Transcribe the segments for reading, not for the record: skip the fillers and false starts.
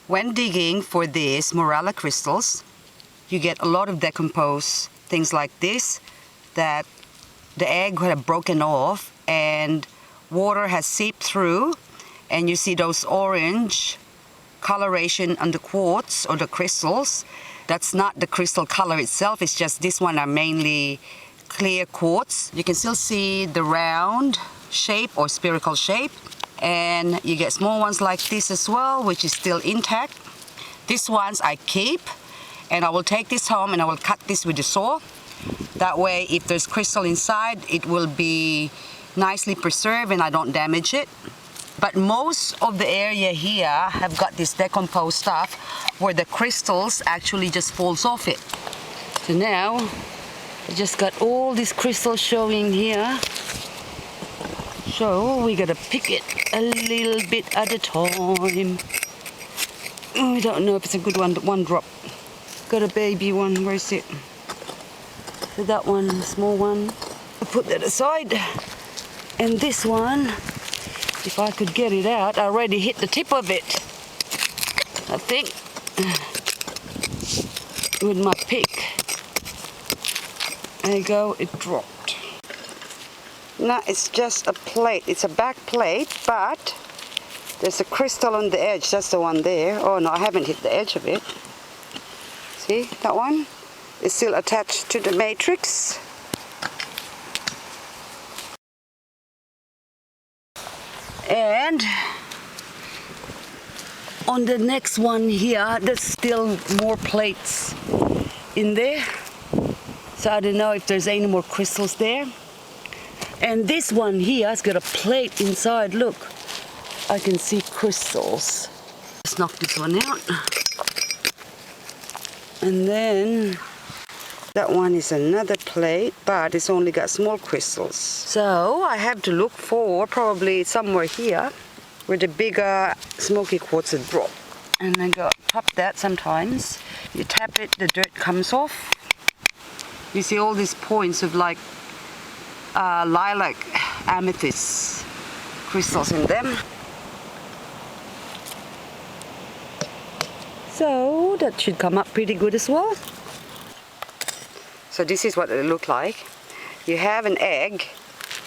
When digging for these Mooralla crystals, you get a lot of decomposed things like this, that the egg would have broken off and water has seeped through, and you see those orange coloration on the quartz or the crystals. That's not the crystal color itself, it's just this one are mainly clear quartz. You can still see the round shape or spherical shape, and you get small ones like this as well, which is still intact. These ones I keep, and I will take this home and I will cut this with the saw. That way, if there's crystal inside, it will be nicely preserved and I don't damage it. But most of the area here have got this decomposed stuff where the crystals actually just falls off it. So now, I just got all these crystals showing here. So we gotta pick it a little bit at a time. We don't know if it's a good one, but one drop. Got a baby one, where is it? So that one, small one. I'll put that aside. And this one, if I could get it out, I already hit the tip of it, I think, with my pick. There you go, it dropped. No, it's just a plate. It's a back plate, but there's a crystal on the edge. That's the one there. Oh no, I haven't hit the edge of it. See, that one is still attached to the matrix. And on the next one here, there's still more plates in there. So I don't know if there's any more crystals there. And this one here has got a plate inside. Look, I can see crystals. Let's knock this one out. And then that one is another plate, but it's only got small crystals. So I have to look for probably somewhere here where the bigger smoky quartz had dropped. And then go tap that sometimes. You tap it, the dirt comes off. You see all these points of like lilac amethyst crystals in them. So that should come up pretty good as well. So this is what it look like. You have an egg.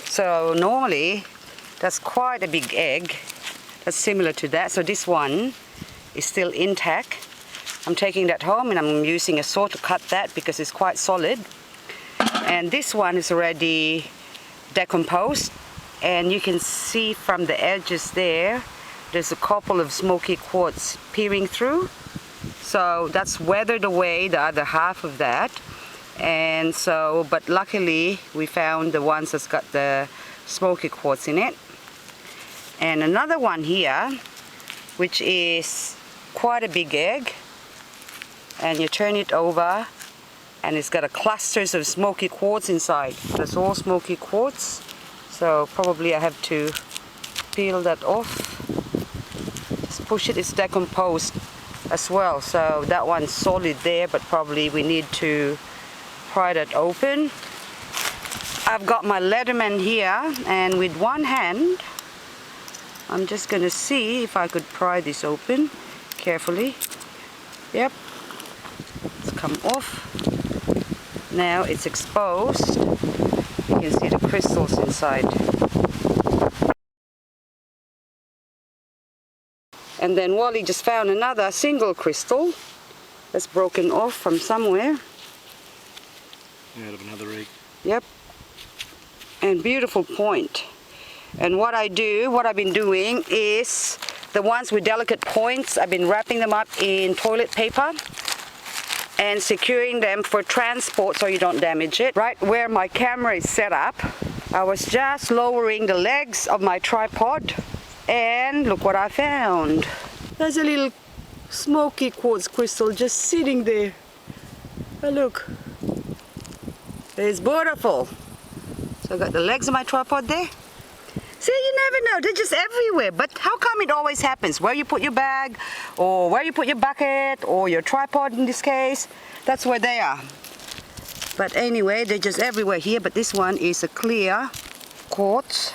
So normally that's quite a big egg. That's similar to that. So this one is still intact. I'm taking that home and I'm using a saw to cut that because it's quite solid. And this one is already decomposed, and you can see from the edges there's a couple of smoky quartz peering through. So that's weathered away the other half of that. And so, but luckily we found the ones that's got the smoky quartz in it. And another one here, which is quite a big egg, and you turn it over and it's got a clusters of smoky quartz inside. That's all smoky quartz. So probably I have to peel that off. Just push it, it's decomposed as well. So that one's solid there, but probably we need to pry that open. I've got my Leatherman here, and with one hand I'm just gonna see if I could pry this open carefully. Yep, it's come off. Now it's exposed. You can see the crystals inside. And then Wally just found another single crystal that's broken off from somewhere. Out of another egg. Yep. And beautiful point. And what I've been doing is the ones with delicate points, I've been wrapping them up in toilet paper and securing them for transport so you don't damage it. Right where my camera is set up, I was just lowering the legs of my tripod, and look what I found. There's a little smoky quartz crystal just sitting there. Oh, look. It's beautiful. So I got the legs of my tripod there. See, you never know, they're just everywhere. But how come it always happens? Where you put your bag, or where you put your bucket, or your tripod in this case, that's where they are. But anyway, they're just everywhere here. But this one is a clear quartz,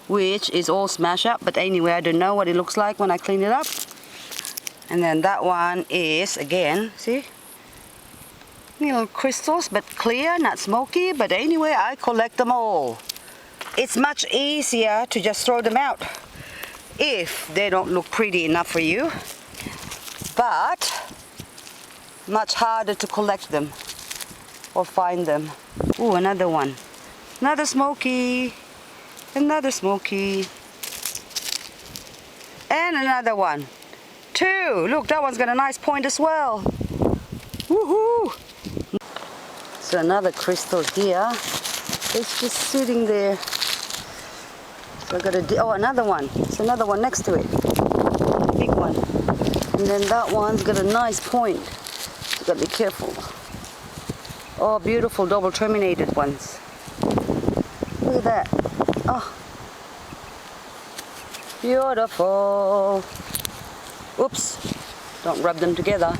which is all smashed up. But anyway, I don't know what it looks like when I clean it up. And then that one is, again, see? Little crystals, but clear, not smoky. But anyway, I collect them all. It's much easier to just throw them out if they don't look pretty enough for you. But much harder to collect them or find them. Ooh, another one. Another smoky. Another smoky. And another one. Two. Look, that one's got a nice point as well. Woohoo! So another crystal here. It's just sitting there. So I got another one. It's another one next to it. Big one. And then that one's got a nice point. You got to be careful. Oh, beautiful double terminated ones. Look at that. Oh, beautiful. Oops, don't rub them together.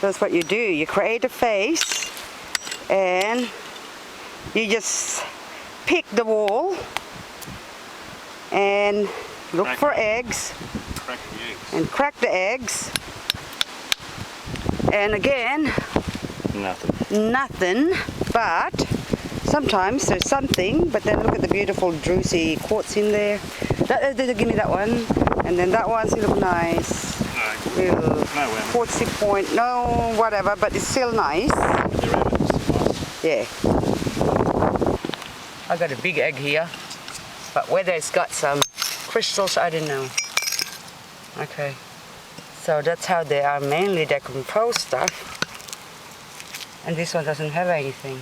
That's what you do. You create a face and you just pick the wall and look for eggs. Crack the eggs. And crack the eggs. And again, nothing, but sometimes there's something. But then look at the beautiful juicy quartz in there. Give me that one. And then that one's look nice. Little quartzy point. No, whatever, but it's still nice. Yeah. I got a big egg here, but whether it's got some crystals, I don't know. Okay. So that's how they are, mainly decomposed stuff. And this one doesn't have anything.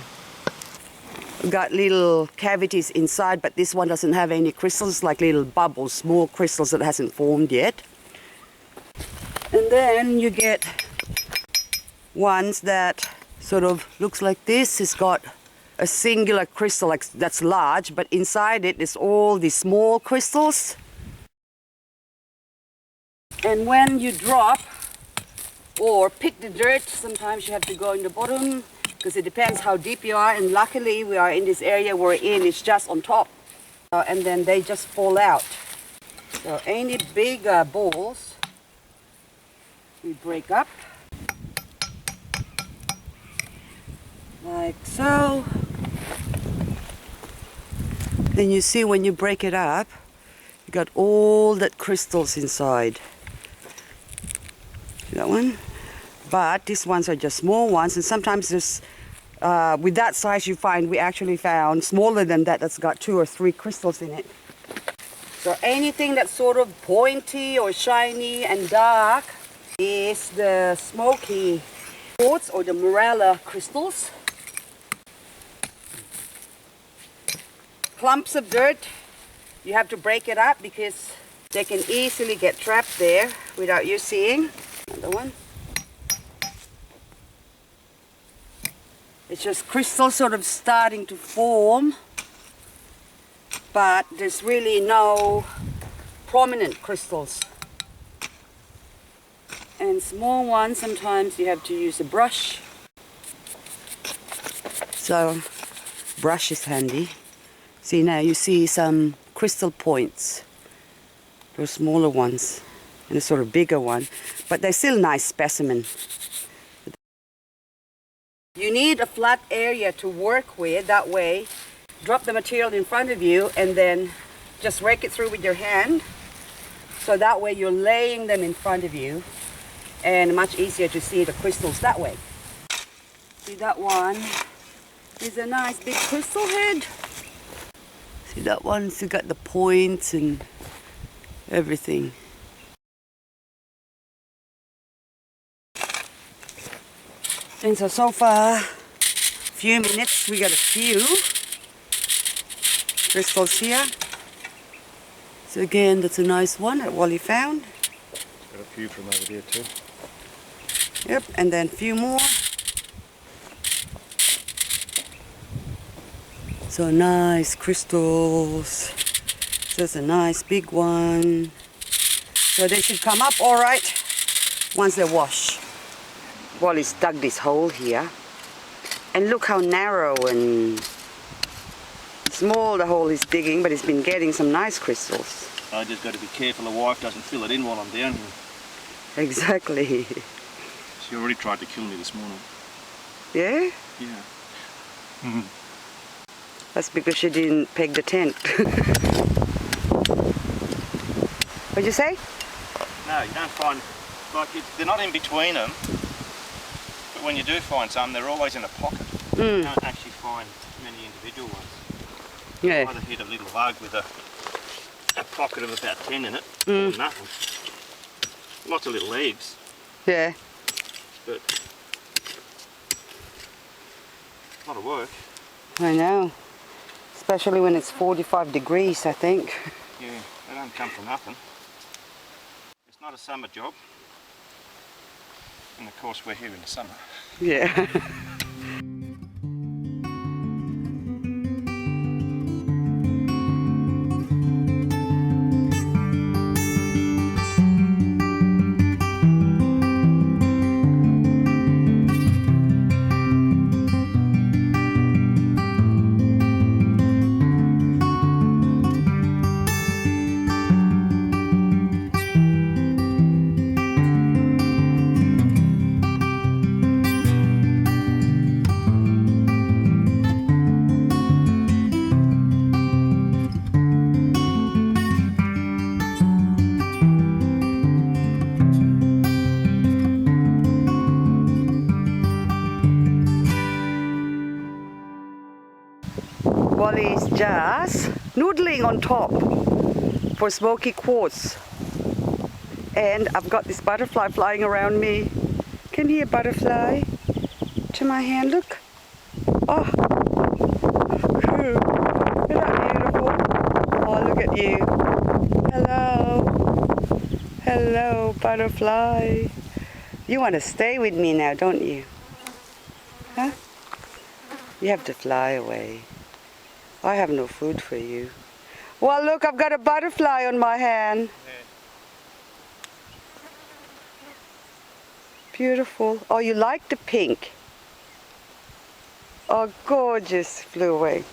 Got little cavities inside, but this one doesn't have any crystals, like little bubbles, small crystals that hasn't formed yet. And then you get ones that sort of looks like this. It's got a singular crystal like that's large, but inside it is all these small crystals. And when you drop or pick the dirt, sometimes you have to go in the bottom because it depends how deep you are. And luckily we are in this area we're in, it's just on top. And then they just fall out. So any big balls, we break up. Like so. Then you see when you break it up, you got all that crystals inside. That one. But these ones are just small ones, and sometimes there's with that size we actually found smaller than that that's got 2 or 3 crystals in it. So anything that's sort of pointy or shiny and dark is the Smoky Quartz or the Mooralla crystals. Clumps of dirt, you have to break it up because they can easily get trapped there without you seeing. Another one. It's just crystals sort of starting to form, but there's really no prominent crystals. And small ones, sometimes you have to use a brush. So, brush is handy. See, now you see some crystal points. Those smaller ones and a sort of bigger one, but they're still nice specimen. You need a flat area to work with. That way, drop the material in front of you and then just rake it through with your hand. So that way you're laying them in front of you and much easier to see the crystals that way. See, that one is a nice big crystal head. See, that one's got the points and everything. And so far, few minutes, we got a few crystals here. So again, that's a nice one that Wally found. Got a few from over there too. Yep, and then a few more. So nice crystals. There's a nice big one. So they should come up all right once they wash. Wally's dug this hole here. And look how narrow and small, the hole he's digging, but he's been getting some nice crystals. I just got to be careful the wife doesn't fill it in while I'm down here. Exactly. She already tried to kill me this morning. Yeah? Yeah. That's because she didn't peg the tent. What'd you say? No, you don't find, like, they're not in between them, but when you do find some, they're always in a pocket. You don't actually find many individual ones. Yeah. I'd have hit a little bug with a pocket of about 10 in it, or nothing. Lots of little eggs, Yeah. but a lot of work. I know. Especially when it's 45 degrees, I think. Yeah, they don't come for nothing. It's not a summer job. And of course we're here in the summer. Yeah. Wally's just noodling on top for smoky quartz. And I've got this butterfly flying around me. Can you hear butterfly to my hand? Look. Oh, isn't that beautiful? Oh, look at you. Hello. Hello, butterfly. You want to stay with me now, don't you? Huh? You have to fly away. I have no food for you. Well, look, I've got a butterfly on my hand. Beautiful. Oh, you like the pink? Oh, gorgeous. Flew away.